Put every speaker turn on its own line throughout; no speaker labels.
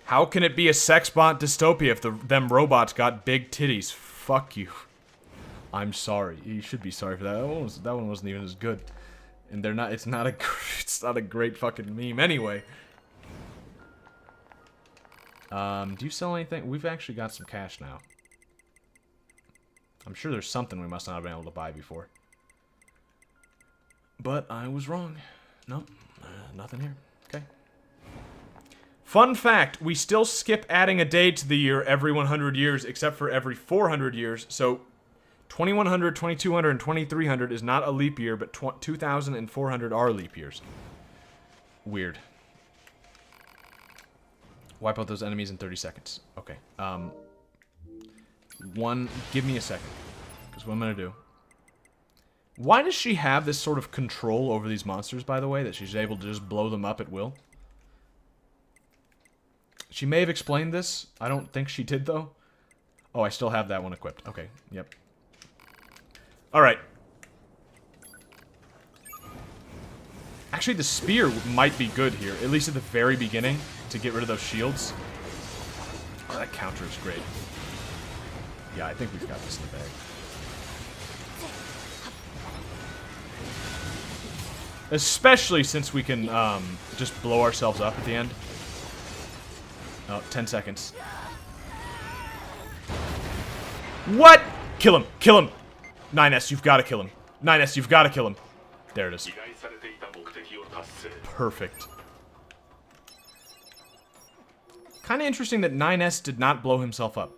How can it be a sex bot dystopia if them robots got big titties? Fuck you. I'm sorry. You should be sorry for that. That one wasn't even as good. And they're not. It's not a great fucking meme anyway. Do you sell anything? We've actually got some cash now. I'm sure there's something we must not have been able to buy before. But I was wrong. Nope. Nothing here. Okay. Fun fact, we still skip adding a day to the year every 100 years, except for every 400 years. So 2100, 2200, and 2300 is not a leap year, but 2000 and 400 are leap years. Weird. Wipe out those enemies in 30 seconds. Okay. Give me a second. Because what I'm going to do... Why does she have this sort of control over these monsters, by the way, that she's able to just blow them up at will? She may have explained this. I don't think she did, though. Oh, I still have that one equipped. Okay, yep. Alright. Actually, the spear might be good here, at least at the very beginning, to get rid of those shields. Oh, that counter is great. Yeah, I think we've got this in the bag. Especially since we can just blow ourselves up at the end. Oh, 10 seconds. What? Kill him! Kill him! 9S, you've got to kill him. 9S, you've got to kill him. There it is. Perfect. Kind of interesting that 9S did not blow himself up.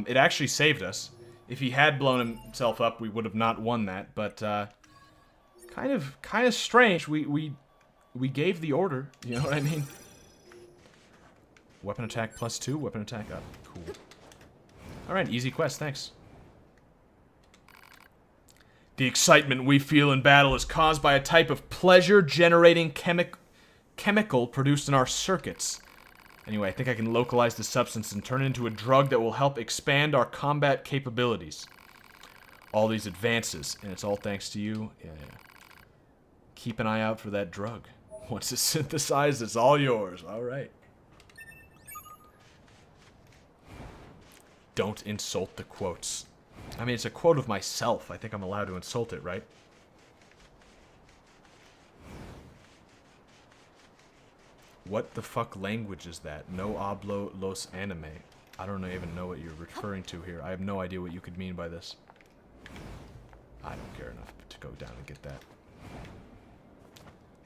It actually saved us. If he had blown himself up, we would have not won that. But kind of strange. We gave the order. You know what I mean? Weapon attack +2. Weapon attack up. Cool. All right, easy quest. Thanks. The excitement we feel in battle is caused by a type of pleasure-generating chemical produced in our circuits. Anyway, I think I can localize the substance and turn it into a drug that will help expand our combat capabilities. All these advances, and it's all thanks to you. Yeah. Keep an eye out for that drug. Once it's synthesized, it's all yours. All right. Don't insult the quotes. I mean, it's a quote of myself. I think I'm allowed to insult it, right? What the fuck language is that? No hablo los anime. I don't even know what you're referring to here. I have no idea what you could mean by this. I don't care enough to go down and get that.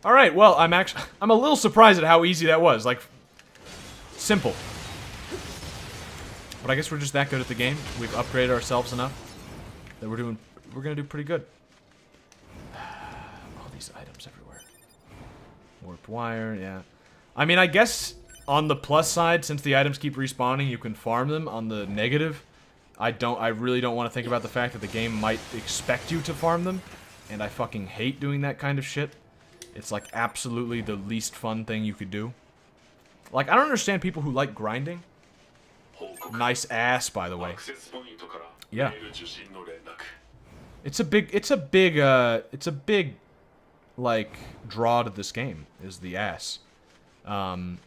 Alright, well, I'm a little surprised at how easy that was. Like, simple. But I guess we're just that good at the game. We've upgraded ourselves enough that we're gonna do pretty good. All these items everywhere. Warped wire, yeah. I mean, I guess on the plus side, since the items keep respawning, you can farm them. On the negative, I really don't want to think about the fact that the game might expect you to farm them, and I fucking hate doing that kind of shit. It's like absolutely the least fun thing you could do. Like, I don't understand people who like grinding. Nice ass, by the way. Yeah. It's a big, like, draw to this game, is the ass. And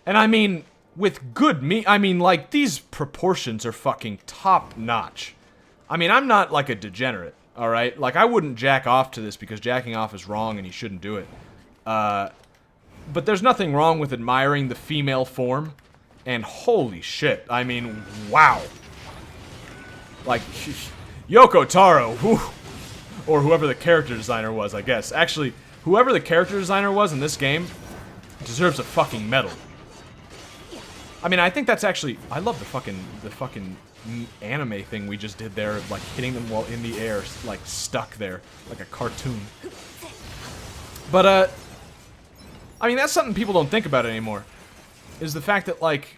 I mean, with good meat, I mean, like, these proportions are fucking top-notch. I mean, I'm not, like, a degenerate, alright? Like, I wouldn't jack off to this because jacking off is wrong and you shouldn't do it. But there's nothing wrong with admiring the female form. And holy shit, I mean, wow. Like, Yoko Taro, whew, or whoever the character designer was, I guess. Actually, whoever the character designer was in this game deserves a fucking medal. I mean, I think that's actually, I love the fucking anime thing we just did there, like hitting them while in the air, like stuck there, like a cartoon. But, I mean, that's something people don't think about anymore. Is the fact that, like,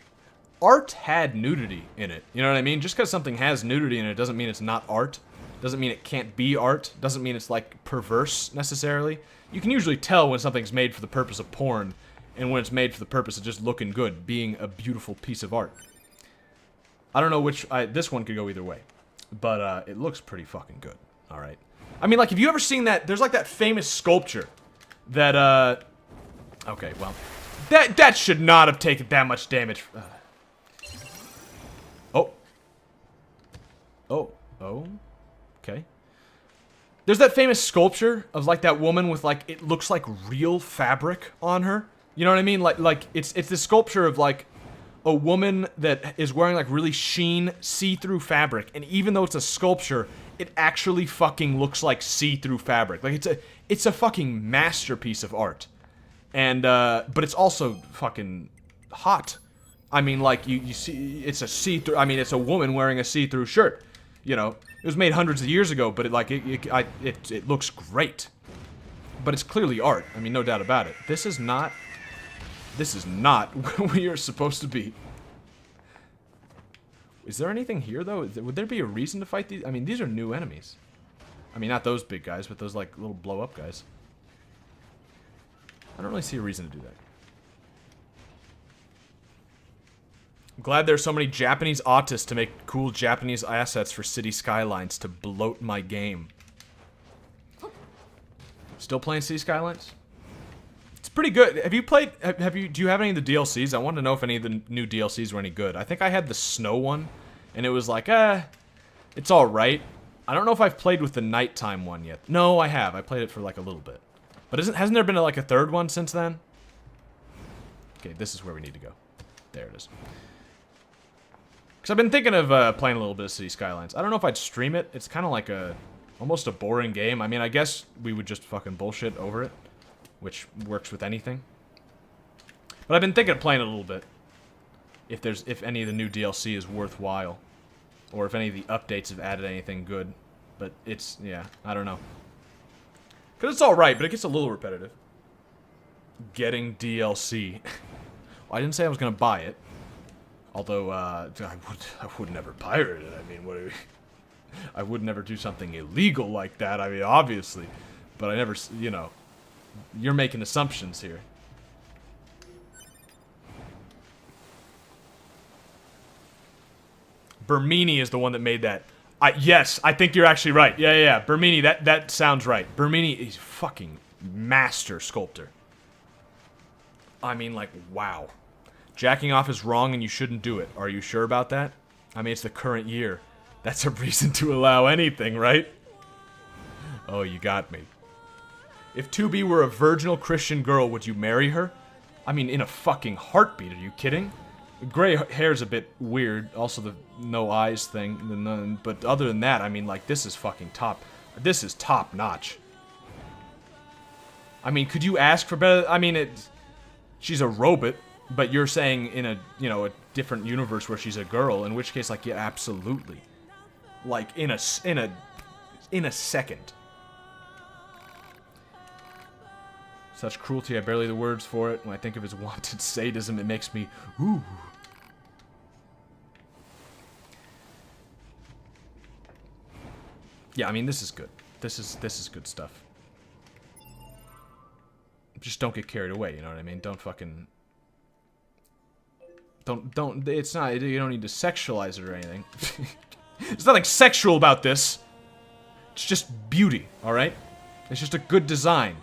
art had nudity in it. You know what I mean? Just because something has nudity in it doesn't mean it's not art. Doesn't mean it can't be art. Doesn't mean it's, like, perverse, necessarily. You can usually tell when something's made for the purpose of porn, and when it's made for the purpose of just looking good, being a beautiful piece of art. I don't know which... this one could go either way. But, it looks pretty fucking good. Alright. I mean, like, have you ever seen that... There's, like, that famous sculpture that, okay, well... That should not have taken that much damage. Oh. Oh. Oh. Okay. There's that famous sculpture of like that woman with like it looks like real fabric on her. You know what I mean? Like it's this sculpture of like a woman that is wearing like really sheen see-through fabric, and even though it's a sculpture, it actually fucking looks like see-through fabric. Like it's a fucking masterpiece of art. And but it's also fucking hot. I mean, like you see, it's a see-through. I mean, it's a woman wearing a see-through shirt. You know, it was made hundreds of years ago, but it looks great. But it's clearly art. I mean, no doubt about it. This is not where we are supposed to be. Is there anything here though? Would there be a reason to fight these? I mean, these are new enemies. I mean, not those big guys, but those like little blow-up guys. I don't really see a reason to do that. I'm glad there's so many Japanese autists to make cool Japanese assets for city skylines to bloat my game. Still playing City Skylines? It's pretty good. Have you played, do you have any of the DLCs? I wanted to know if any of the new DLCs were any good. I think I had the snow one, and it was like, it's alright. I don't know if I've played with the nighttime one yet. No, I have. I played it for like a little bit. But hasn't there been like a third one since then? Okay, this is where we need to go. There it is. Because I've been thinking of playing a little bit of City Skylines. I don't know if I'd stream it. It's kind of like almost a boring game. I mean, I guess we would just fucking bullshit over it, which works with anything. But I've been thinking of playing it a little bit. If any of the new DLC is worthwhile. Or if any of the updates have added anything good. But it's, yeah, I don't know. Because it's alright, but it gets a little repetitive. Getting DLC. Well, I didn't say I was going to buy it. Although, I would never pirate it. I mean, I would never do something illegal like that. I mean, obviously. But I never, you know. You're making assumptions here. Bermini is the one that made that. Yes, I think you're actually right. Yeah. Bermini, that sounds right. Bermini is fucking master sculptor. I mean, like, wow. Jacking off is wrong and you shouldn't do it. Are you sure about that? I mean, it's the current year. That's a reason to allow anything, right? Oh, you got me. If 2B were a virginal Christian girl, would you marry her? I mean, in a fucking heartbeat. Are you kidding? Gray hair's a bit weird. Also, the no eyes thing. But other than that, I mean, like, this is fucking top. This is top notch. I mean, could you ask for better? I mean, she's a robot, but you're saying in a, you know, a different universe where she's a girl. In which case, like, yeah, absolutely. Like, in a second. Such cruelty, I barely the words for it. When I think of his wanted sadism, it makes me, ooh. Yeah, I mean, this is good. This is good stuff. Just don't get carried away, you know what I mean? Don't fucking... Don't, it's not, you don't need to sexualize it or anything. There's nothing sexual about this. It's just beauty, alright? It's just a good design.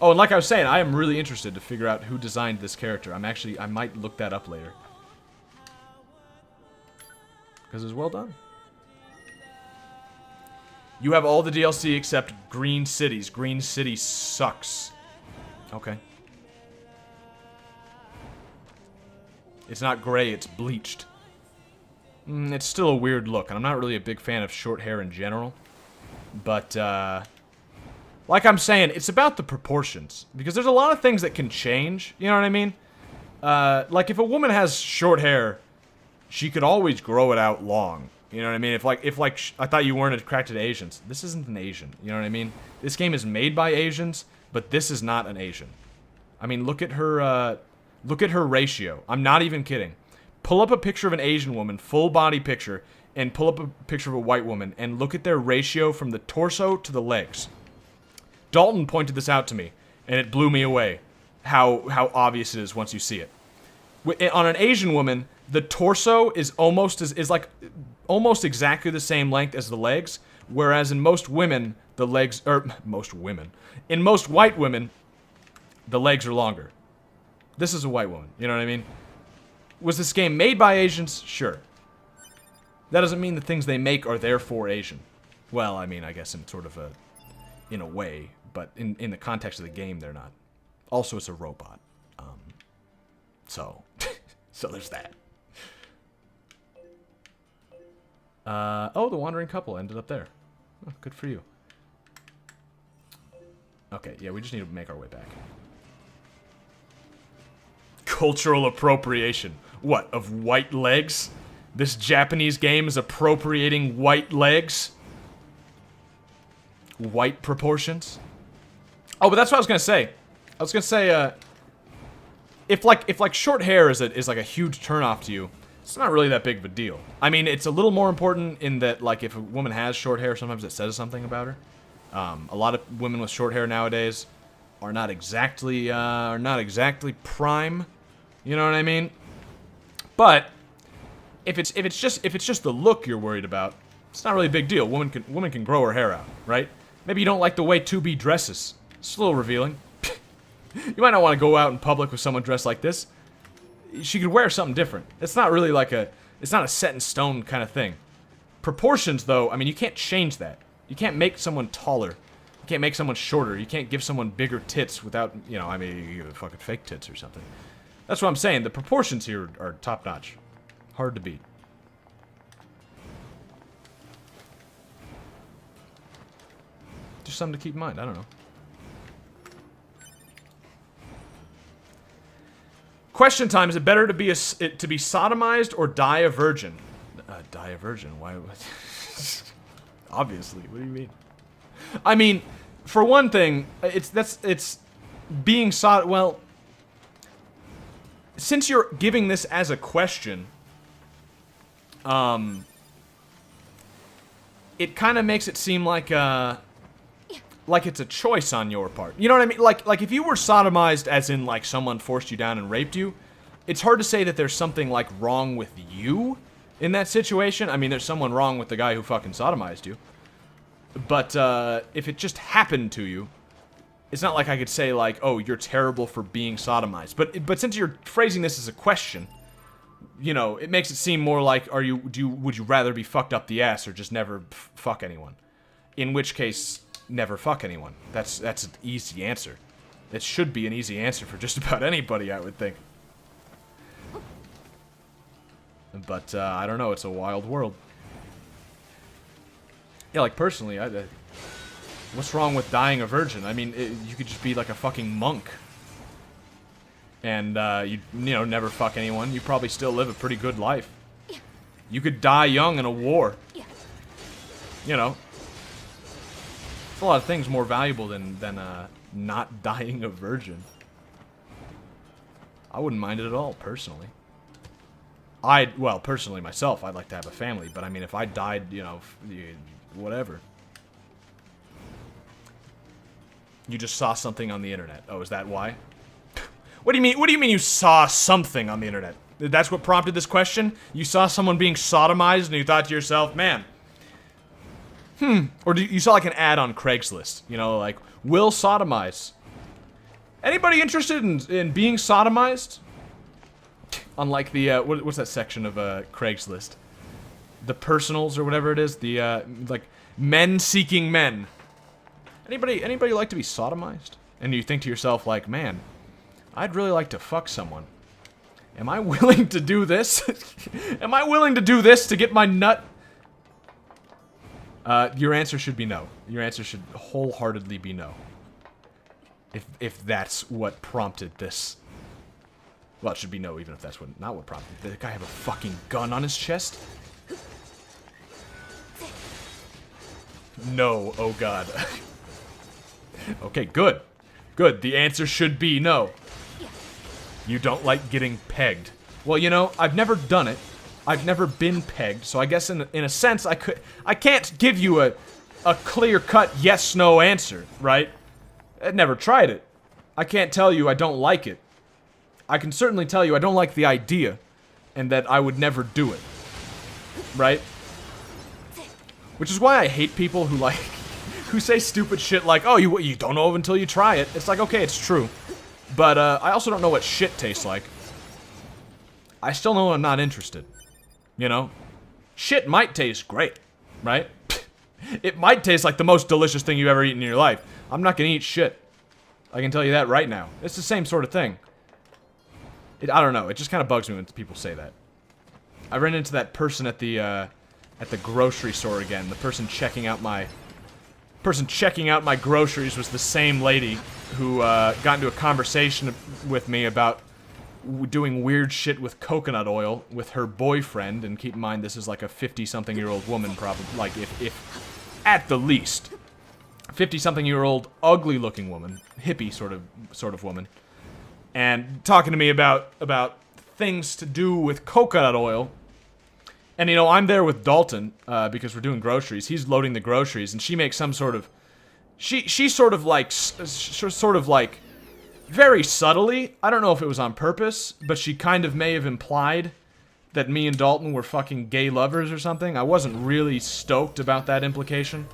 Oh, and like I was saying, I am really interested to figure out who designed this character. I might look that up later. Because it's well done. You have all the DLC except Green Cities. Green City sucks. Okay. It's not gray, it's bleached. It's still a weird look, and I'm not really a big fan of short hair in general. But, like I'm saying, it's about the proportions. Because there's a lot of things that can change, you know what I mean? Like, if a woman has short hair, she could always grow it out long. You know what I mean? If like, I thought you weren't attracted to Asians. This isn't an Asian, you know what I mean? This game is made by Asians, but this is not an Asian. I mean, look at her ratio. I'm not even kidding. Pull up a picture of an Asian woman, full body picture, and pull up a picture of a white woman, and look at their ratio from the torso to the legs. Dalton pointed this out to me, and it blew me away how obvious it is once you see it. On an Asian woman, the torso is almost exactly the same length as the legs, whereas in most women, the legs, in most white women, the legs are longer. This is a white woman. You know what I mean? Was this game made by Asians? Sure. That doesn't mean the things they make are therefore Asian. Well, I mean, I guess in sort of a... in a way, but in the context of the game, they're not. Also, it's a robot. So there's that. Oh, the wandering couple ended up there. Oh, good for you. Okay, yeah, we just need to make our way back. Cultural appropriation. What, of white legs? This Japanese game is appropriating white legs? White proportions? Oh, but that's what I was gonna say. I was gonna say, if like short hair is like a huge turnoff to you, it's not really that big of a deal. I mean, it's a little more important in that, like, if a woman has short hair, sometimes it says something about her. A lot of women with short hair nowadays are not exactly prime. You know what I mean? But if it's just the look you're worried about, it's not really a big deal. Woman can grow her hair out, right? Maybe you don't like the way 2B dresses. It's a little revealing. You might not want to go out in public with someone dressed like this. She could wear something different. It's not really like it's not a set in stone kind of thing. Proportions, though, I mean, you can't change that. You can't make someone taller. You can't make someone shorter. You can't give someone bigger tits without, you know, I mean, you give fucking fake tits or something. That's what I'm saying. The proportions here are top-notch. Hard to beat. Just something to keep in mind. I don't know. Question time: is it better to be sodomized or die a virgin? Die a virgin? Why? Obviously. What do you mean? I mean, for one thing, it's being well. Since you're giving this as a question, it kind of makes it seem like it's a choice on your part. You know what I mean? Like if you were sodomized as in like someone forced you down and raped you, it's hard to say that there's something like wrong with you in that situation. I mean, there's someone wrong with the guy who fucking sodomized you. But if it just happened to you, it's not like I could say like, oh, you're terrible for being sodomized. But since you're phrasing this as a question, you know, it makes it seem more like, would you rather be fucked up the ass or just never fuck anyone? In which case, never fuck anyone. That's an easy answer. It should be an easy answer for just about anybody, I would think. But I don't know. It's a wild world. Yeah, like personally, what's wrong with dying a virgin? I mean, you could just be like a fucking monk, and you know, never fuck anyone. You probably still live a pretty good life. You could die young in a war. You know. A lot of things more valuable than not dying a virgin. I wouldn't mind it at all, personally. Well, personally myself, I'd like to have a family, but I mean, if I died, you know, whatever. You just saw something on the internet. Oh, is that why? What do you mean? What do you mean you saw something on the internet? That's what prompted this question? You saw someone being sodomized and you thought to yourself, man, or you saw like an ad on Craigslist, you know, like, will sodomize. Anybody interested in being sodomized? Unlike the, what's that section of Craigslist? The personals or whatever it is, the, like, men seeking men. Anybody like to be sodomized? And you think to yourself, like, man, I'd really like to fuck someone. Am I willing to do this? Am I willing to do this to get my nut? Your answer should be no. Your answer should wholeheartedly be no. If that's what prompted this. Well, it should be no, even if that's not what prompted it. Did the guy have a fucking gun on his chest? No, oh god. Okay, good. Good, the answer should be no. You don't like getting pegged. Well, you know, I've never done it. I've never been pegged, so I guess in a sense I can't give you a clear-cut yes-no answer, right? I've never tried it. I can't tell you I don't like it. I can certainly tell you I don't like the idea, and that I would never do it. Right? Which is why I hate people who who say stupid shit like, oh, you don't know until you try it. It's like, okay, it's true. But I also don't know what shit tastes like. I still know I'm not interested. You know? Shit might taste great, right? It might taste like the most delicious thing you've ever eaten in your life. I'm not gonna eat shit. I can tell you that right now. It's the same sort of thing. I don't know. It just kind of bugs me when people say that. I ran into that person at the grocery store again. The person checking out my groceries was the same lady who got into a conversation with me about doing weird shit with coconut oil with her boyfriend. And keep in mind, this is like a 50-something-year-old woman, probably. Like, if at the least, 50-something-year-old, ugly-looking woman, hippie sort of woman, and talking to me about things to do with coconut oil. And, you know, I'm there with Dalton, because we're doing groceries. He's loading the groceries, and she makes some sort of... She sort of like, very subtly, I don't know if it was on purpose, but she kind of may have implied that me and Dalton were fucking gay lovers or something. I wasn't really stoked about that implication.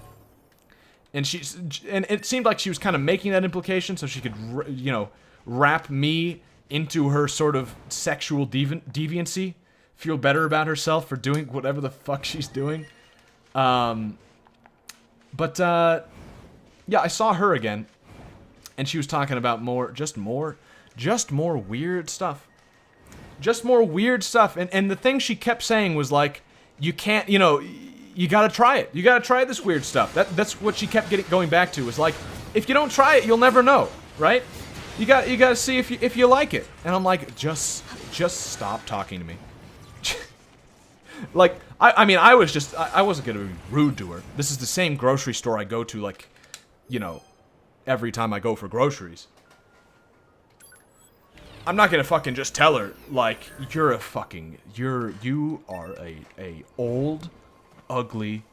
And it seemed like she was kind of making that implication so she could, you know, wrap me into her sort of sexual deviancy. Feel better about herself for doing whatever the fuck she's doing. Yeah, I saw her again, and she was talking about just more weird stuff. Just more weird stuff, and the thing she kept saying was like, you can't, you know, you gotta try it. You gotta try this weird stuff. That's what she kept going back to, was like, if you don't try it, you'll never know, right? You gotta see if you like it. And I'm like, just stop talking to me. Like, I mean, I wasn't gonna be rude to her. This is the same grocery store I go to, like, you know, every time I go for groceries. I'm not gonna fucking just tell her, like, you are a old, ugly,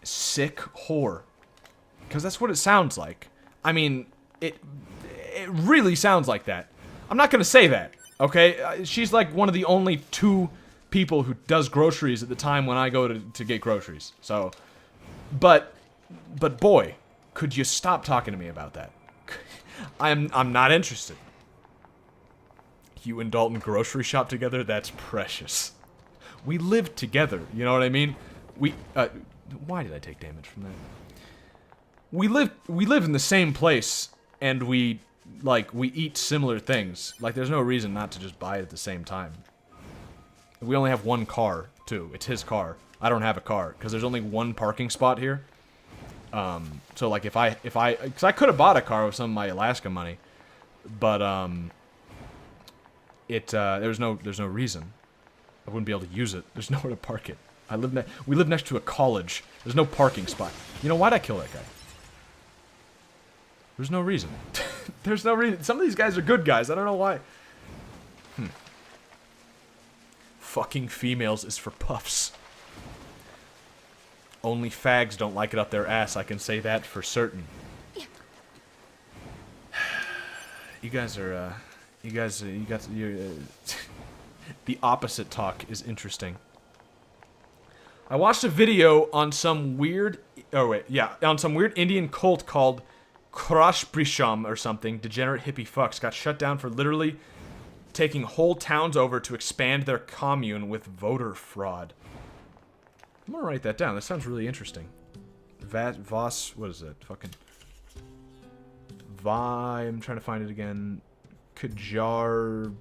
sick whore. Because that's what it sounds like. I mean, it really sounds like that. I'm not gonna say that, okay? She's like one of the only 2 people who does groceries at the time when I go to get groceries. So, but boy, could you stop talking to me about that? I'm not interested. You and Dalton grocery shop together? That's precious. We live together, you know what I mean? Why did I take damage from that? We live in the same place, and we eat similar things. Like, there's no reason not to just buy it at the same time. We only have one car, too. It's his car. I don't have a car, because there's only one parking spot here. So, like, because I could have bought a car with some of my Alaska money, but, there's no reason. I wouldn't be able to use it. There's nowhere to park it. We live next to a college. There's no parking spot. You know, why'd I kill that guy? There's no reason. There's no reason. Some of these guys are good guys. I don't know why. Fucking females is for puffs. Only fags don't like it up their ass. I can say that for certain. You guys are, the opposite talk is interesting. I watched a video on some weird, on some weird Indian cult called Crush Brisham or something. Degenerate hippie fucks got shut down for literally taking whole towns over to expand their commune with voter fraud. I'm gonna write that down. That sounds really interesting. What is it? Fucking I'm trying to find it again. Kajar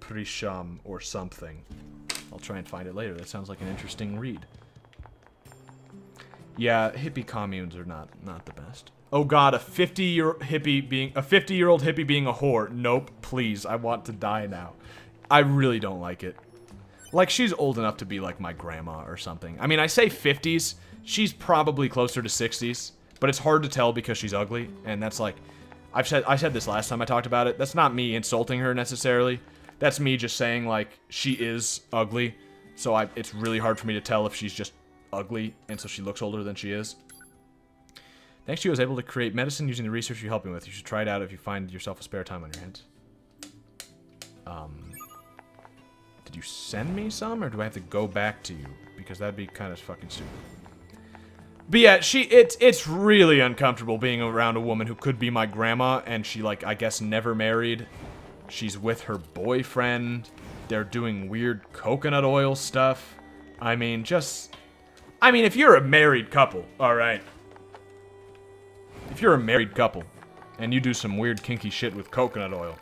Prisham or something. I'll try and find it later. That sounds like an interesting read. Yeah, hippie communes are not the best. Oh god, a 50-year-old hippie being a whore. Nope, please. I want to die now. I really don't like it. Like, she's old enough to be like my grandma or something. I mean, I say 50s. She's probably closer to 60s, but it's hard to tell because she's ugly, and that's like I said this last time I talked about it. That's not me insulting her necessarily. That's me just saying, like, she is ugly, so it's really hard for me to tell if she's just ugly, and so she looks older than she is. Thanks to you, I was able to create medicine using the research you helped me with. You should try it out if you find yourself a spare time on your hands. Did you send me some, or do I have to go back to you? Because that'd be kind of fucking stupid. But yeah, it's really uncomfortable being around a woman who could be my grandma, and she, like, I guess never married. She's with her boyfriend. They're doing weird coconut oil stuff. I mean, if you're a married couple, alright. If you're a married couple, and you do some weird kinky shit with coconut oil,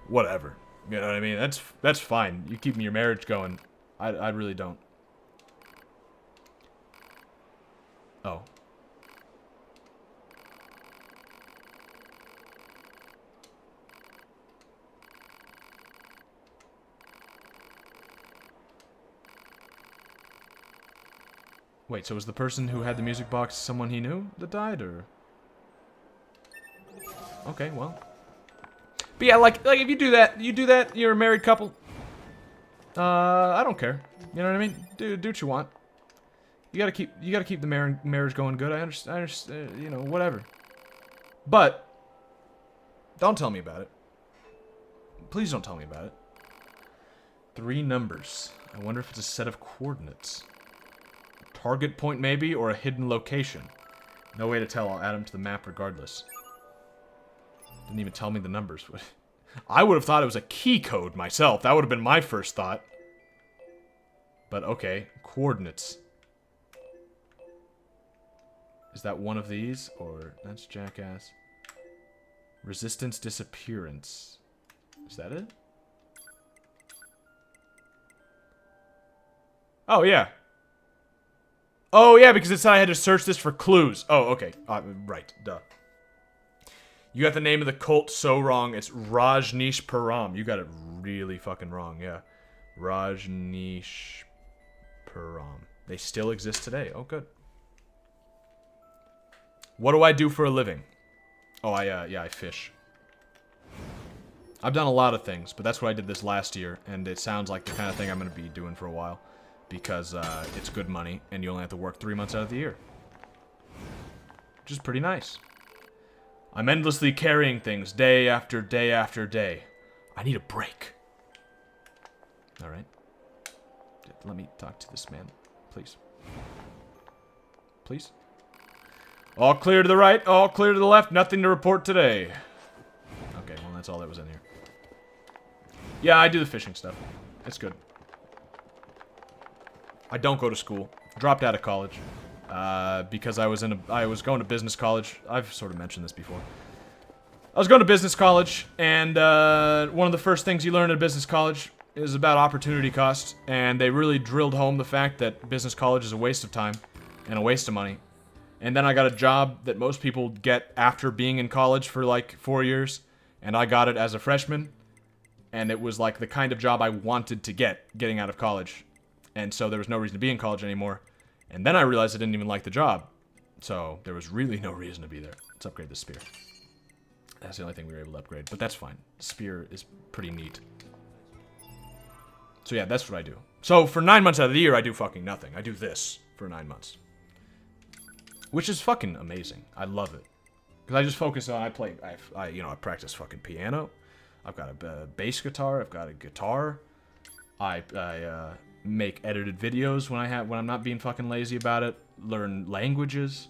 whatever. You know what I mean? That's fine. You keeping your marriage going. I really don't. Oh. Wait, so was the person who had the music box someone he knew that died, or? Okay, well. But yeah, like if you do that, you're a married couple. I don't care. You know what I mean? Do what you want. You gotta keep the marriage going good. I understand, you know, whatever. But don't tell me about it. Please don't tell me about it. 3 numbers. I wonder if it's a set of coordinates. Target point maybe, or a hidden location. No way to tell. I'll add them to the map regardless. Didn't even tell me the numbers. I would have thought it was a key code myself. That would have been my first thought. But okay, coordinates. Is that one of these? Or that's jackass. Resistance disappearance. Is that it? Oh, yeah. Oh, yeah, because it said I had to search this for clues. Oh, okay. Right. Duh. You got the name of the cult so wrong. It's Rajneeshpuram. You got it really fucking wrong, yeah. Rajneeshpuram. They still exist today. Oh, good. What do I do for a living? Oh, I fish. I've done a lot of things, but that's what I did this last year, and it sounds like the kind of thing I'm going to be doing for a while. Because it's good money, and you only have to work 3 months out of the year. Which is pretty nice. I'm endlessly carrying things day after day after day. I need a break. Alright. Let me talk to this man. Please. Please. All clear to the right, all clear to the left, nothing to report today. Okay, well that's all that was in here. Yeah, I do the fishing stuff. It's good. I don't go to school. Dropped out of college. Because I was going to business college. I've sort of mentioned this before. I was going to business college, and one of the first things you learn at business college is about opportunity cost, and they really drilled home the fact that business college is a waste of time and a waste of money. And then I got a job that most people get after being in college for like 4 years, and I got it as a freshman, and it was like the kind of job I wanted to get getting out of college. And so there was no reason to be in college anymore. And then I realized I didn't even like the job. So there was really no reason to be there. Let's upgrade the spear. That's the only thing we were able to upgrade. But that's fine. Spear is pretty neat. So yeah, that's what I do. So for 9 months out of the year, I do fucking nothing. I do this for 9 months. Which is fucking amazing. I love it. Because I just focus on, I practice fucking piano. I've got a bass guitar. I've got a guitar. I make edited videos when I'm not being fucking lazy about it. Learn languages,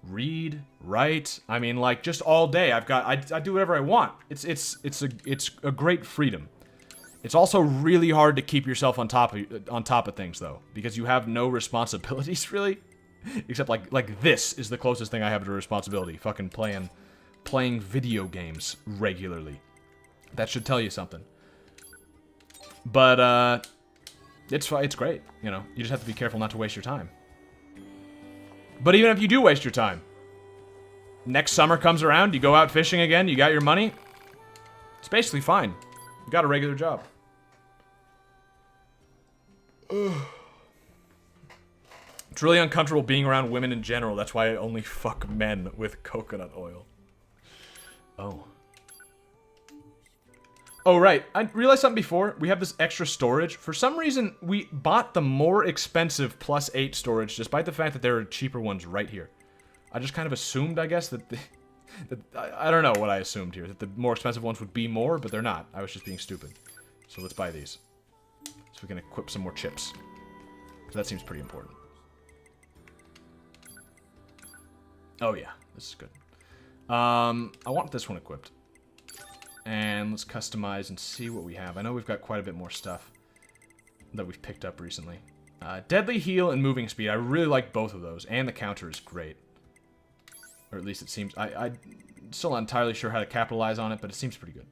read, write. I mean, like just all day. I do whatever I want. It's a great freedom. It's also really hard to keep yourself on top of things though, because you have no responsibilities really, except like this is the closest thing I have to a responsibility. Fucking playing video games regularly. That should tell you something. But it's great, you know. You just have to be careful not to waste your time. But even if you do waste your time, next summer comes around, you go out fishing again, you got your money, it's basically fine. You got a regular job. Ugh. It's really uncomfortable being around women in general. That's why I only fuck men with coconut oil. Oh. Oh, right. I realized something before. We have this extra storage. For some reason, we bought the more expensive +8 storage, despite the fact that there are cheaper ones right here. I just kind of assumed, I guess, that I don't know what I assumed here. That the more expensive ones would be more, but they're not. I was just being stupid. So let's buy these. So we can equip some more chips. Because that seems pretty important. Oh, yeah. This is good. I want this one equipped. And let's customize and see what we have. I know we've got quite a bit more stuff that we've picked up recently. Deadly Heal and Moving Speed. I really like both of those. And the counter is great. Or at least it seems... I'm still not entirely sure how to capitalize on it, but it seems pretty good.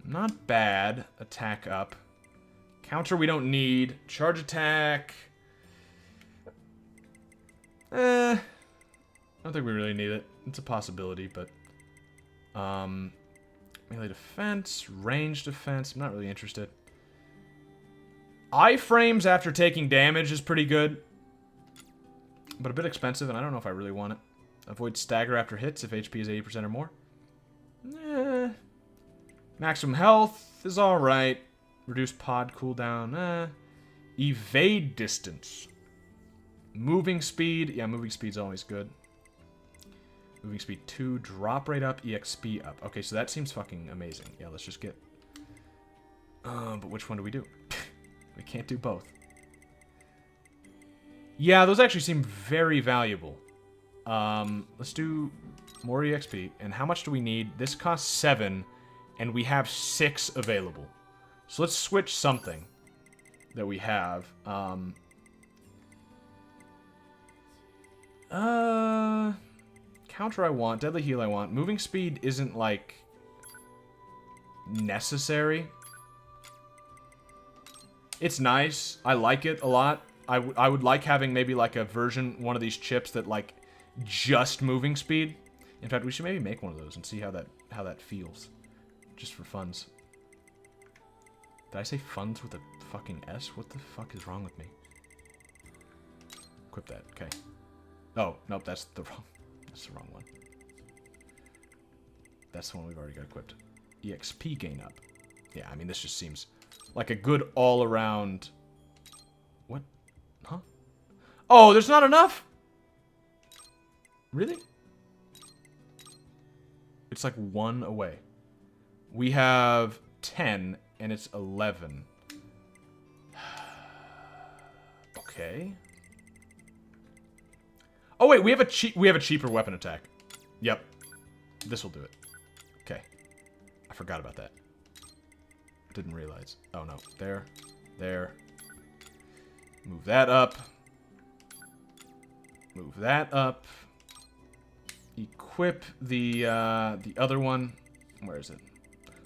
Not bad. Attack up. Counter we don't need. Charge attack... I don't think we really need it. It's a possibility, but... melee defense, range defense, I'm not really interested. Iframes after taking damage is pretty good. But a bit expensive, and I don't know if I really want it. Avoid stagger after hits if HP is 80% or more. Maximum health is alright. Reduce pod cooldown. Evade distance. Moving speed. Yeah, moving speed's always good. Moving speed 2. Drop rate up. EXP up. Okay, so that seems fucking amazing. Yeah, let's just get... but which one do we do? We can't do both. Yeah, those actually seem very valuable. Let's do more EXP. And how much do we need? This costs 7, and we have 6 available. So let's switch something that we have. Counter I want. Deadly Heal I want. Moving Speed isn't, like, necessary. It's nice. I like it a lot. I would like having maybe, like, a version, one of these chips that, like, just moving speed. In fact, we should maybe make one of those and see how that feels. Just for funs. Did I say funs with a fucking S? What the fuck is wrong with me? Equip that. Okay. Oh, nope, that's the wrong one. That's the one we've already got equipped. EXP gain up. Yeah, I mean, this just seems like a good all-around... What? Huh? Oh, there's not enough? Really? It's like 1 away. We have 10, and it's 11. Okay. Oh wait, we have a cheaper weapon attack. Yep. This will do it. Okay. I forgot about that. Didn't realize. Oh no. There. There. Move that up. Move that up. Equip the other one. Where is it?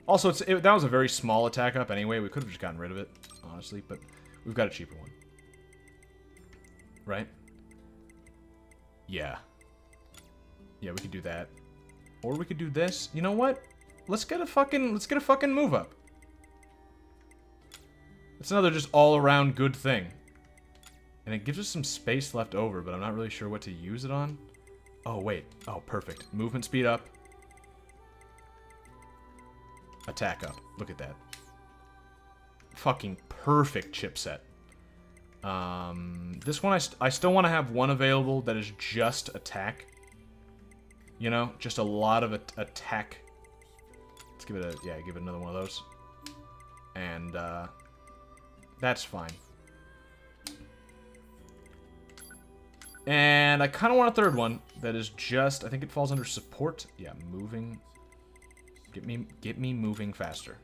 Also, that was a very small attack up anyway. We could have just gotten rid of it, honestly, but we've got a cheaper one. Right? Yeah. Yeah, we could do that. Or we could do this. You know what? Let's get a fucking move up. It's another just all-around good thing. And it gives us some space left over, but I'm not really sure what to use it on. Oh, wait. Oh, perfect. Movement speed up. Attack up. Look at that. Fucking perfect chipset. This one, I still want to have one available that is just attack. You know? Just a lot of attack. Let's give it give it another one of those. And, that's fine. And I kind of want a third one that is just, I think it falls under support. Yeah, moving. Get me moving faster.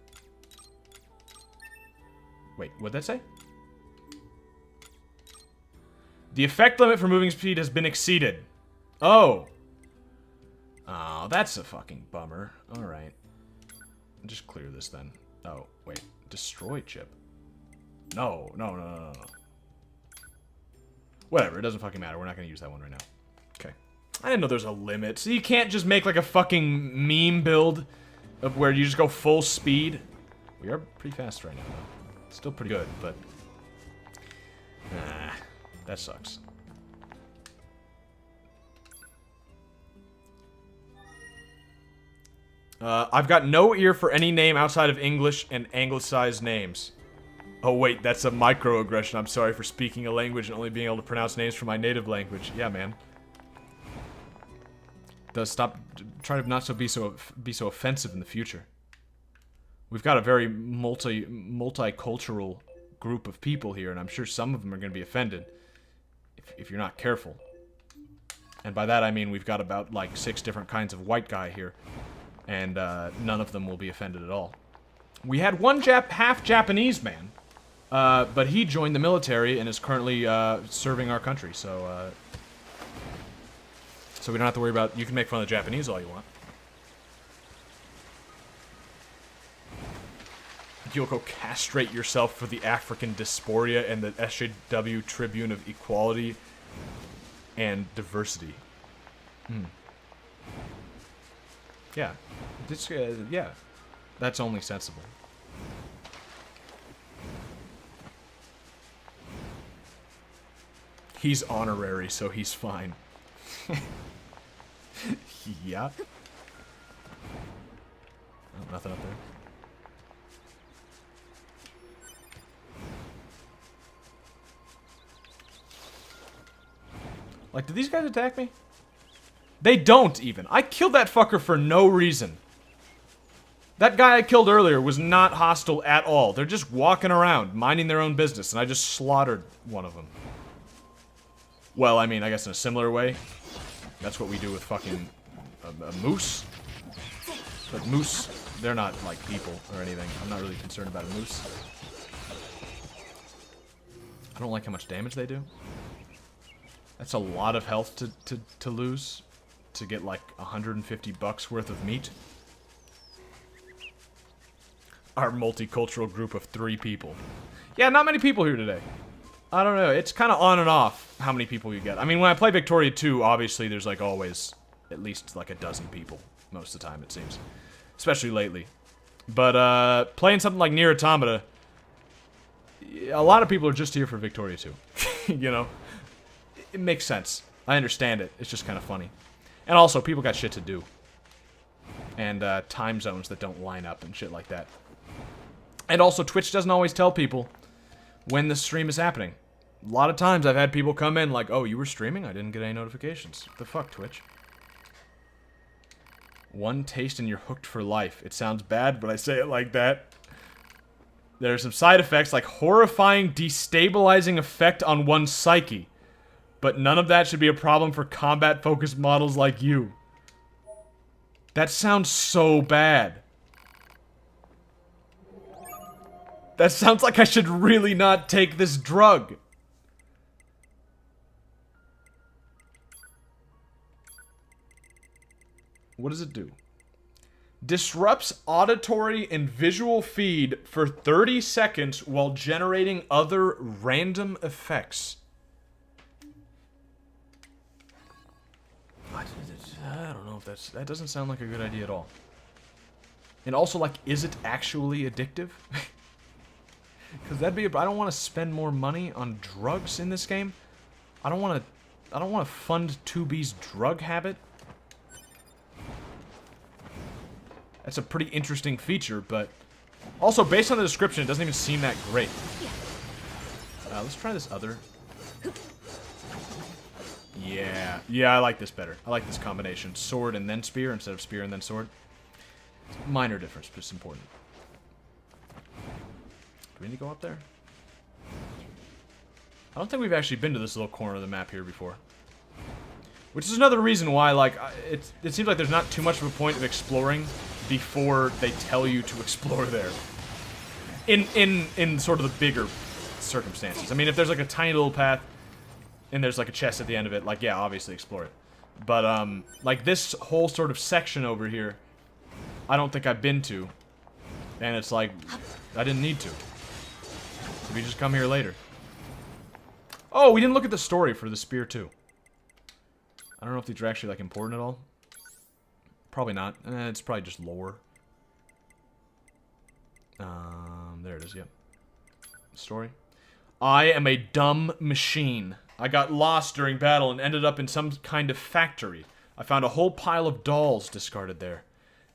Wait, what'd that say? The effect limit for moving speed has been exceeded. Oh. Oh, that's a fucking bummer. Alright. Just clear this then. Oh, wait. Destroy chip. No. Whatever, it doesn't fucking matter. We're not gonna use that one right now. Okay. I didn't know there's a limit. So you can't just make like a fucking meme build of where you just go full speed. We are pretty fast right now, though. Still pretty good, but... Nah, that sucks. I've got no ear for any name outside of English and anglicized names. Oh wait, that's a microaggression. I'm sorry for speaking a language and only being able to pronounce names from my native language. Yeah, man. Stop. Try to not be so offensive in the future. We've got a very multicultural group of people here, and I'm sure some of them are going to be offended if you're not careful. And by that I mean we've got about, like, 6 different kinds of white guy here. And none of them will be offended at all. We had one half Japanese man, but he joined the military and is currently serving our country, so we don't have to worry about... You can make fun of the Japanese all you want. Yoko, castrate yourself for the African dysphoria and the SJW Tribune of Equality and Diversity. Yeah. Yeah. That's only sensible. He's honorary, so he's fine. Yeah. Oh, nothing up there. Like, do these guys attack me? They don't, even. I killed that fucker for no reason. That guy I killed earlier was not hostile at all. They're just walking around, minding their own business, and I just slaughtered one of them. Well, I mean, I guess in a similar way. That's what we do with fucking a moose. But moose, they're not, like, people or anything. I'm not really concerned about a moose. I don't like how much damage they do. That's a lot of health to lose. To get, like, 150 bucks worth of meat. Our multicultural group of 3 people. Yeah, not many people here today. I don't know. It's kind of on and off how many people you get. I mean, when I play Victoria 2, obviously there's, like, always at least, like, a dozen people. Most of the time, it seems. Especially lately. But, playing something like NieR Automata, a lot of people are just here for Victoria 2. You know? It makes sense. I understand it. It's just kind of funny. And also, people got shit to do. And, time zones that don't line up and shit like that. And also, Twitch doesn't always tell people when the stream is happening. A lot of times I've had people come in like, oh, you were streaming? I didn't get any notifications. What the fuck, Twitch? One taste and you're hooked for life. It sounds bad, but I say it like that. There are some side effects like horrifying, destabilizing effect on one's psyche. But none of that should be a problem for combat-focused models like you. That sounds so bad. That sounds like I should really not take this drug. What does it do? Disrupts auditory and visual feed for 30 seconds while generating other random effects. I don't know if that doesn't sound like a good idea at all. And also, like, is it actually addictive? Because that'd be I don't want to spend more money on drugs in this game. I don't want to fund 2B's drug habit. That's a pretty interesting feature, but also based on the description, it doesn't even seem that great. Let's try this other. Yeah, I like this better. I like this combination. Sword and then spear instead of spear and then sword. It's a minor difference, but it's important. Do we need to go up there? I don't think we've actually been to this little corner of the map here before. Which is another reason why, like, it seems like there's not too much of a point of exploring before they tell you to explore there. In sort of the bigger circumstances. I mean, if there's like a tiny little path and there's like a chest at the end of it, like, yeah, obviously explore it. But, like, this whole sort of section over here, I don't think I've been to. And it's like, I didn't need to. So we just come here later. Oh, we didn't look at the story for the spear, too. I don't know if these are actually, like, important at all. Probably not. It's probably just lore. There it is, yep. Story. I am a dumb machine. I got lost during battle and ended up in some kind of factory. I found a whole pile of dolls discarded there.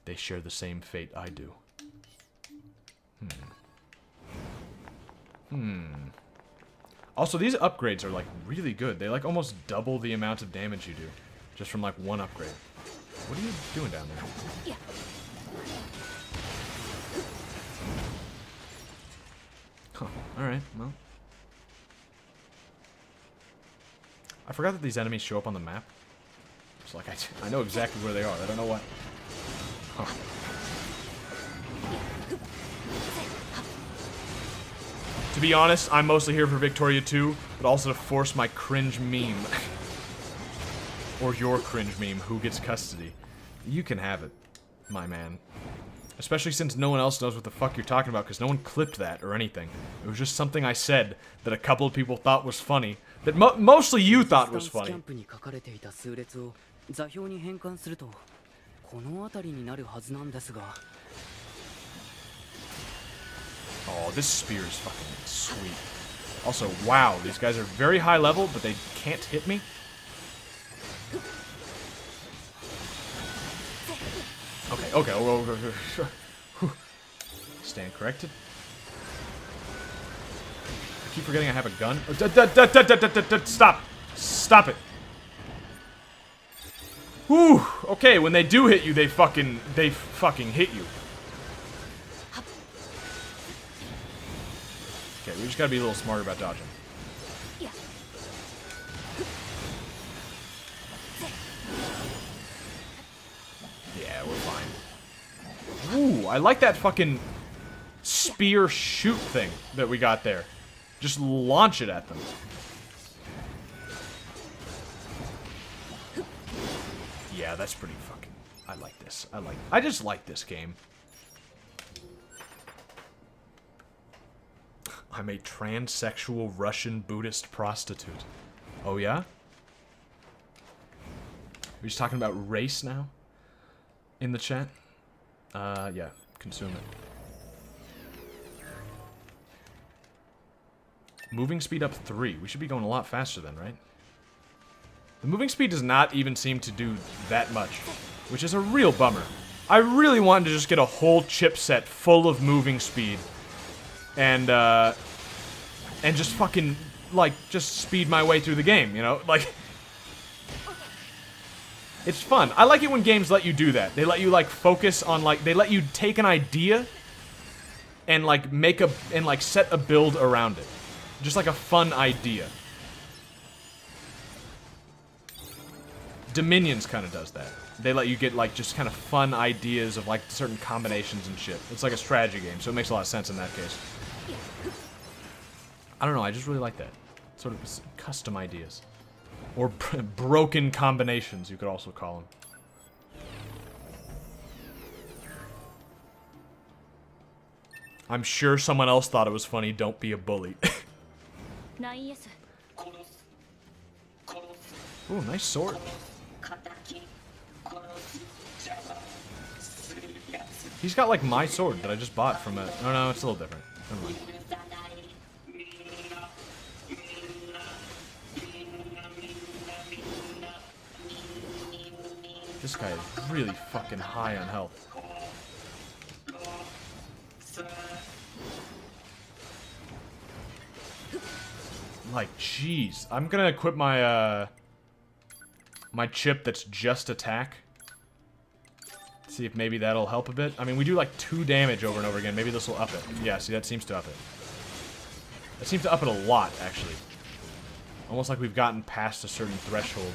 They share the same fate I do. Also, these upgrades are, like, really good. They, like, almost double the amount of damage you do. Just from, like, one upgrade. What are you doing down there? Yeah. Huh. Alright, well. I forgot that these enemies show up on the map. It's like, I know exactly where they are. I don't know why. Huh. To be honest, I'm mostly here for Victoria 2, but also to force my cringe meme. Or your cringe meme, who gets custody. You can have it, my man. Especially since no one else knows what the fuck you're talking about, because no one clipped that or anything. It was just something I said that a couple of people thought was funny. That mostly you thought was funny. Oh, this spear is fucking sweet. Also, wow, these guys are very high level, but they can't hit me. Okay. Stand corrected. I keep forgetting I have a gun. Stop! Stop it! Whew! Okay, when they do hit you, they fucking hit you. Okay, we just gotta be a little smarter about dodging. Yeah, we're fine. Ooh, I like that fucking spear shoot thing that we got there. Just launch it at them. Yeah, that's pretty fucking... I like this. I just like this game. I'm a transsexual Russian Buddhist prostitute. Oh, yeah? We're just talking about race now? In the chat? Yeah. Consume it. Moving speed up 3. We should be going a lot faster then, right? The moving speed does not even seem to do that much, which is a real bummer. I really wanted to just get a whole chipset full of moving speed. And just fucking, like, just speed my way through the game, you know? Like... It's fun. I like it when games let you do that. They let you, like, focus on, like, they let you take an idea and, like, set a build around it. Just like a fun idea. Dominions kind of does that. They let you get, like, just kind of fun ideas of, like, certain combinations and shit. It's like a strategy game, so it makes a lot of sense in that case. I don't know, I just really like that. Sort of custom ideas. Or broken combinations, you could also call them. I'm sure someone else thought it was funny. Don't be a bully. Ooh, nice sword. He's got, like, my sword that I just bought from a... Oh, no, it's a little different. Never mind. This guy is really fucking high on health. Like, jeez. I'm gonna equip my, my chip that's just attack. See if maybe that'll help a bit. I mean, we do, like, 2 damage over and over again. Maybe this will up it. Yeah, see, that seems to up it. That seems to up it a lot, actually. Almost like we've gotten past a certain threshold.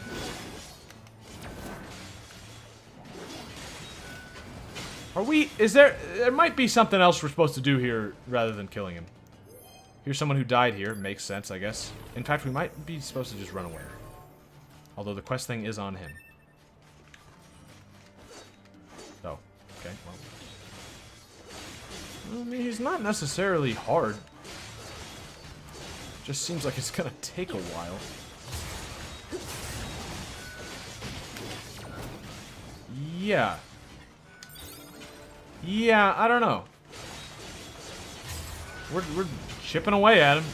Are we... Is there... There might be something else we're supposed to do here rather than killing him. Here's someone who died here. Makes sense, I guess. In fact, we might be supposed to just run away. Although the quest thing is on him. Oh. Okay, well. I mean, he's not necessarily hard. Just seems like it's gonna take a while. Yeah. Yeah, I don't know. We're chipping away at him.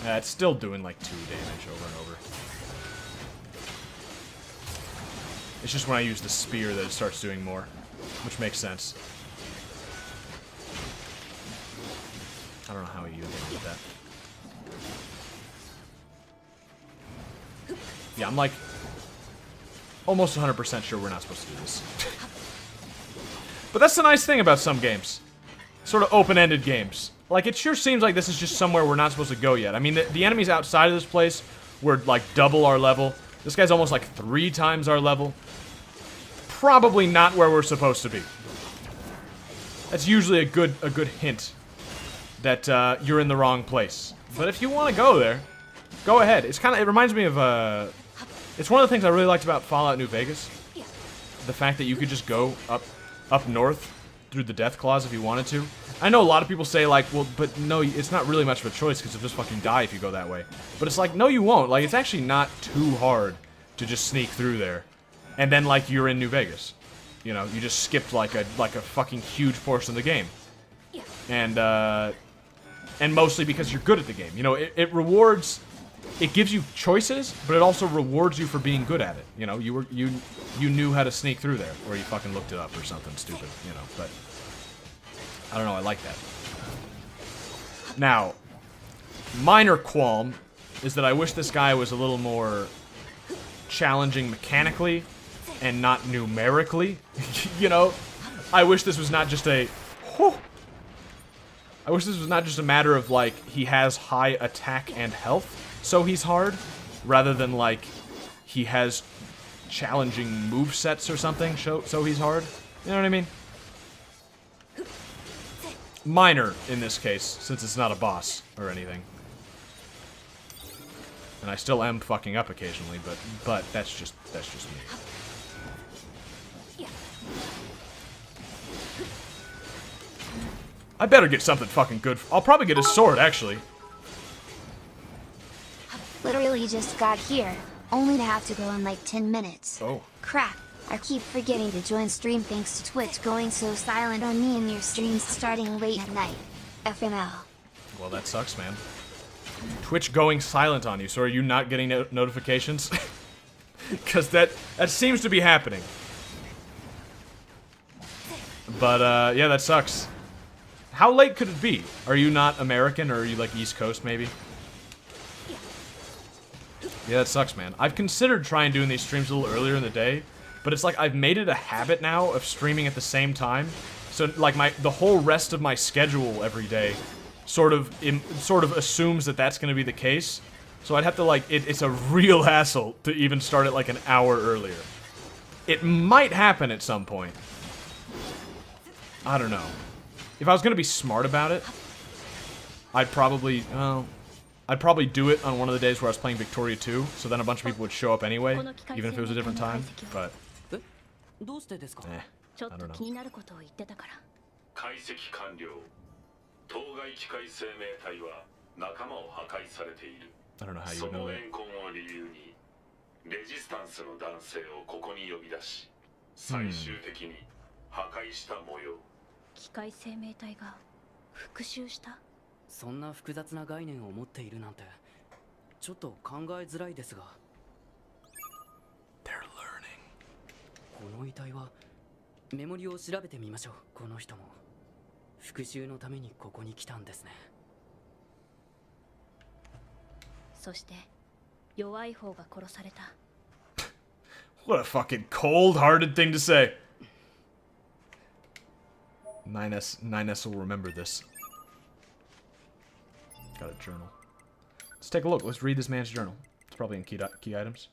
Yeah, it's still doing like 2 damage over and over. It's just when I use the spear that it starts doing more, which makes sense. I don't know how he even did that. Yeah, I'm like almost 100% sure we're not supposed to do this. But that's the nice thing about some games. Sort of open-ended games. Like, it sure seems like this is just somewhere we're not supposed to go yet. I mean, the enemies outside of this place We're like double our level. This guy's almost like 3 times our level. Probably not where we're supposed to be. That's usually a good hint that you're in the wrong place. But if you want to go there, go ahead. It reminds me of it's one of the things I really liked about Fallout New Vegas. The fact that you could just go up north through the Death Claws if you wanted to. I know a lot of people say like, well, but no, it's not really much of a choice because you'll just fucking die if you go that way. But it's like, no, you won't. Like, it's actually not too hard to just sneak through there, and then like you're in New Vegas. You know, you just skipped like a fucking huge portion of the game, and mostly because you're good at the game. You know, it rewards. It gives you choices, but it also rewards you for being good at it. You know, you knew how to sneak through there, or you fucking looked it up or something stupid. You know, but I don't know. I like that. Now, minor qualm is that I wish this guy was a little more challenging mechanically and not numerically. You know, I wish this was not just a. I wish this was not just a matter of like he has high attack and health, so he's hard, rather than like he has challenging movesets or something, so he's hard. You know what I mean? Minor in this case, since it's not a boss or anything. And I still am fucking up occasionally, but that's just me. I better get something fucking good. I'll probably get his sword, actually.
Literally just got here, only to have to go in like 10 minutes.
Oh.
Crap, I keep forgetting to join stream thanks to Twitch going so silent on me and your streams starting late at night. FML.
Well, that sucks, man. Twitch going silent on you, so are you not getting notifications? Because that seems to be happening. But, yeah, that sucks. How late could it be? Are you not American, or are you, like, East Coast, maybe? Yeah, that sucks, man. I've considered trying doing these streams a little earlier in the day, but it's like I've made it a habit now of streaming at the same time. So, like, the whole rest of my schedule every day sort of assumes that that's going to be the case. So I'd have to, like, it's a real hassle to even start it, like, an hour earlier. It might happen at some point. I don't know. If I was going to be smart about it, I'd probably do it on one of the days where I was playing Victoria 2, so then a bunch of people would show up anyway, even if it was a different time, but... I don't know. I don't know how you would know that. They're learning. What a fucking cold-hearted thing to say. 9S will remember this. Got a journal. Let's take a look. Let's read this man's journal. It's probably in key items.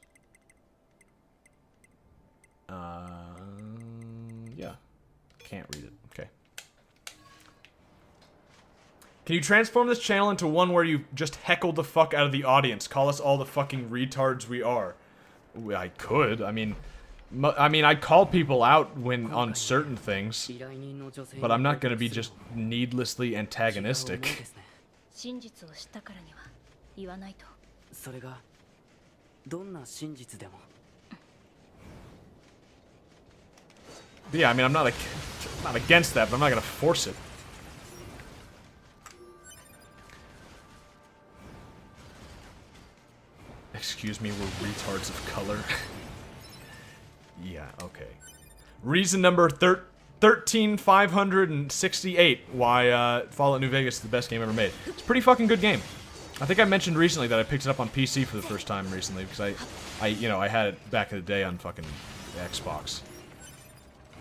Yeah. Can't read it. Okay. Can you transform this channel into one where you just heckle the fuck out of the audience? Call us all the fucking retards we are. I could. I mean, I'd call people out when on certain things, but I'm not gonna be just needlessly antagonistic. But yeah, I mean, I'm not against that, but I'm not gonna force it. Excuse me, we're retards of color. Yeah, okay. Reason number 13,568 why Fallout New Vegas is the best game ever made. It's a pretty fucking good game. I think I mentioned recently that I picked it up on PC for the first time recently because I had it back in the day on fucking Xbox.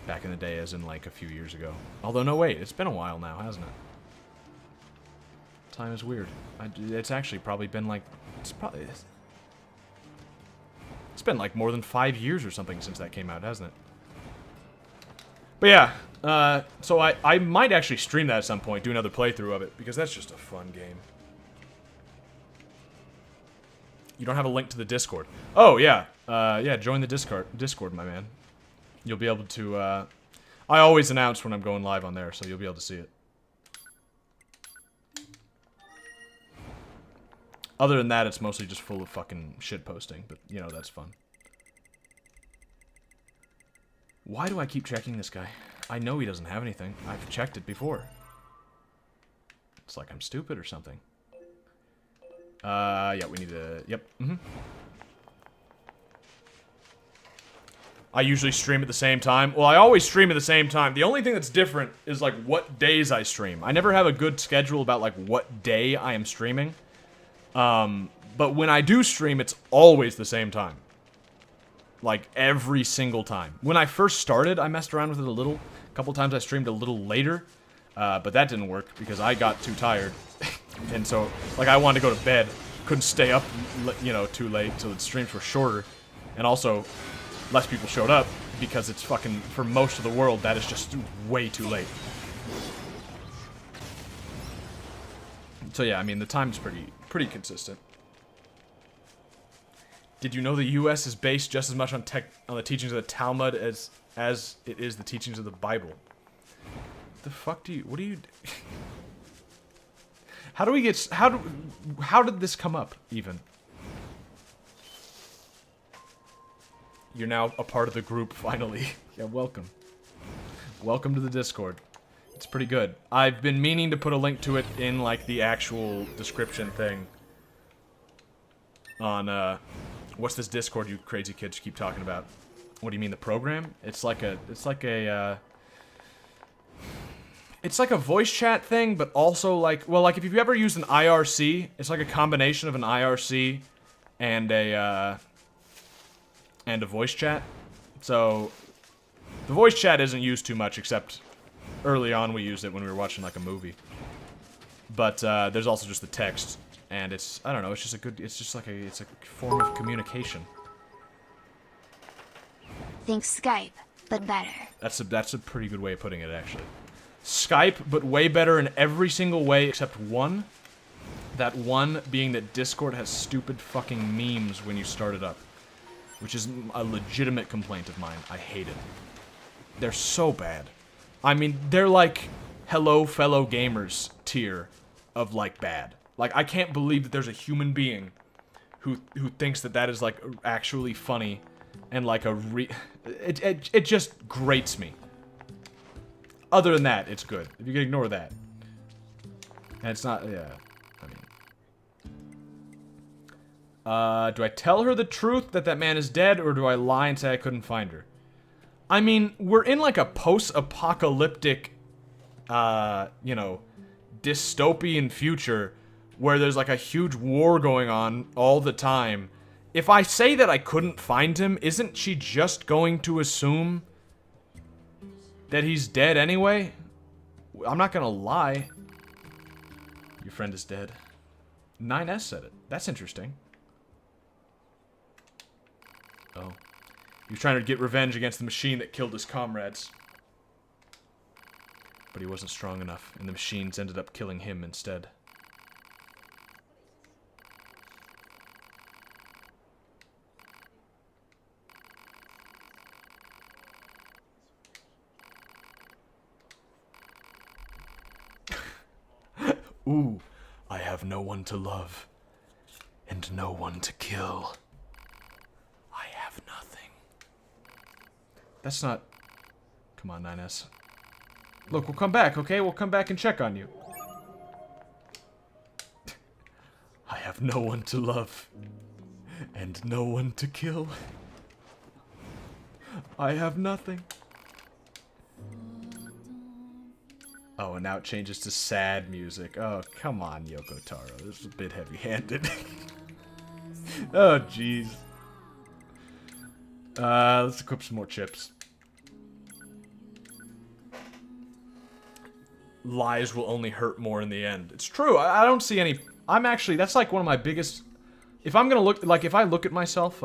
Back in the day, as in like a few years ago. Although, no, wait, it's been a while now, hasn't it? Time is weird. It's actually probably been like, been like more than 5 years or something since that came out, hasn't it? But yeah, so I might actually stream that at some point, do another playthrough of it, because that's just a fun game. You don't have a link to the Discord. Oh, yeah. Yeah, join the Discord, my man. You'll be able to, I always announce when I'm going live on there, so you'll be able to see it. Other than that, it's mostly just full of fucking shit posting, but, you know, that's fun. Why do I keep checking this guy? I know he doesn't have anything. I've checked it before. It's like I'm stupid or something. Yeah, we need to... Yep. I usually stream at the same time. Well, I always stream at the same time. The only thing that's different is, like, what days I stream. I never have a good schedule about, like, what day I am streaming. But when I do stream, it's always the same time. Like, every single time. When I first started, I messed around with it a little. A couple times I streamed a little later. But that didn't work because I got too tired. And so, like, I wanted to go to bed. Couldn't stay up, you know, too late, so the streams were shorter. And also, less people showed up because it's fucking, for most of the world, that is just way too late. So yeah, I mean, the time's pretty consistent. Did you know the U.S. is based just as much on the teachings of the Talmud as it is the teachings of the Bible? The fuck do you... What do you... How do we get... How did this come up, even? You're now a part of the group, finally. Yeah, welcome. Welcome to the Discord. It's pretty good. I've been meaning to put a link to it in, like, the actual description thing. On, what's this Discord you crazy kids keep talking about? What do you mean, the program? It's like a voice chat thing, but also like, well, like if you've ever used an IRC, it's like a combination of an IRC and a voice chat. So the voice chat isn't used too much, except early on we used it when we were watching like a movie. But there's also just the text, and it's, I don't know, it's just a good, it's just like it's a form of communication.
Think Skype, but better.
That's a pretty good way of putting it, actually. Skype, but way better in every single way except one. That one being that Discord has stupid fucking memes when you start it up. Which is a legitimate complaint of mine. I hate it. They're so bad. I mean, they're like hello fellow gamers tier of like bad. Like, I can't believe that there's a human being who thinks that that is like actually funny and like it just grates me. Other than that, it's good. If you can ignore that. And it's not, yeah, I mean. Do I tell her the truth that that man is dead, or do I lie and say I couldn't find her? I mean, we're in like a post-apocalyptic, you know, dystopian future where there's like a huge war going on all the time. If I say that I couldn't find him, isn't she just going to assume that he's dead anyway? I'm not gonna lie. Your friend is dead. 9S said it. That's interesting. Oh. He was trying to get revenge against the machine that killed his comrades. But he wasn't strong enough, and the machines ended up killing him instead. Ooh, I have no one to love, and no one to kill. I have nothing. That's not... Come on, 9S. Look, we'll come back, okay? We'll come back and check on you. I have no one to love, and no one to kill. I have nothing. Oh, and now it changes to sad music. Oh, come on, Yoko Taro. This is a bit heavy-handed. Oh, jeez. Let's equip some more chips. Lies will only hurt more in the end. It's true. I don't see any... I'm actually... That's like one of my biggest... If I'm gonna look... Like, if I look at myself,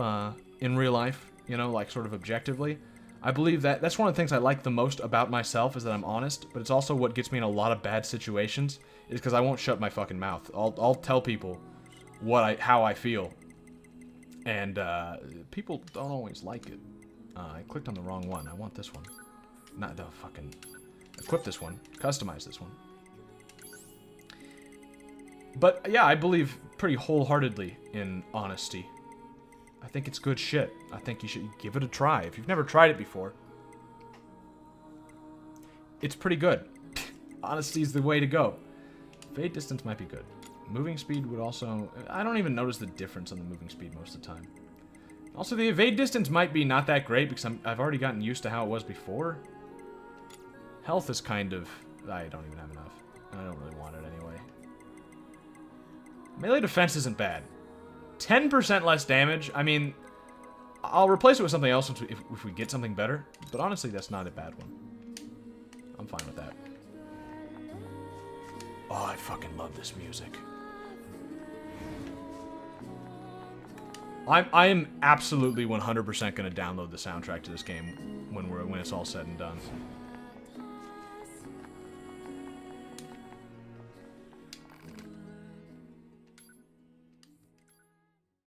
in real life, you know, like sort of objectively. I believe that that's one of the things I like the most about myself is that I'm honest, but it's also what gets me in a lot of bad situations is because I won't shut my fucking mouth. I'll tell people how I feel, and people don't always like it. I clicked on the wrong one. I want this one. Not the fucking equip this one. Customize this one. But yeah, I believe pretty wholeheartedly in honesty. I think it's good shit. I think you should give it a try. If you've never tried it before, it's pretty good. Honesty is the way to go. Evade distance might be good. Moving speed would also... I don't even notice the difference on the moving speed most of the time. Also, the evade distance might be not that great because I've already gotten used to how it was before. Health is kind of... I don't even have enough. I don't really want it anyway. Melee defense isn't bad. 10% less damage. I mean, I'll replace it with something else if we get something better. But honestly, that's not a bad one. I'm fine with that. Oh, I fucking love this music. I am absolutely 100% going to download the soundtrack to this game when it's all said and done.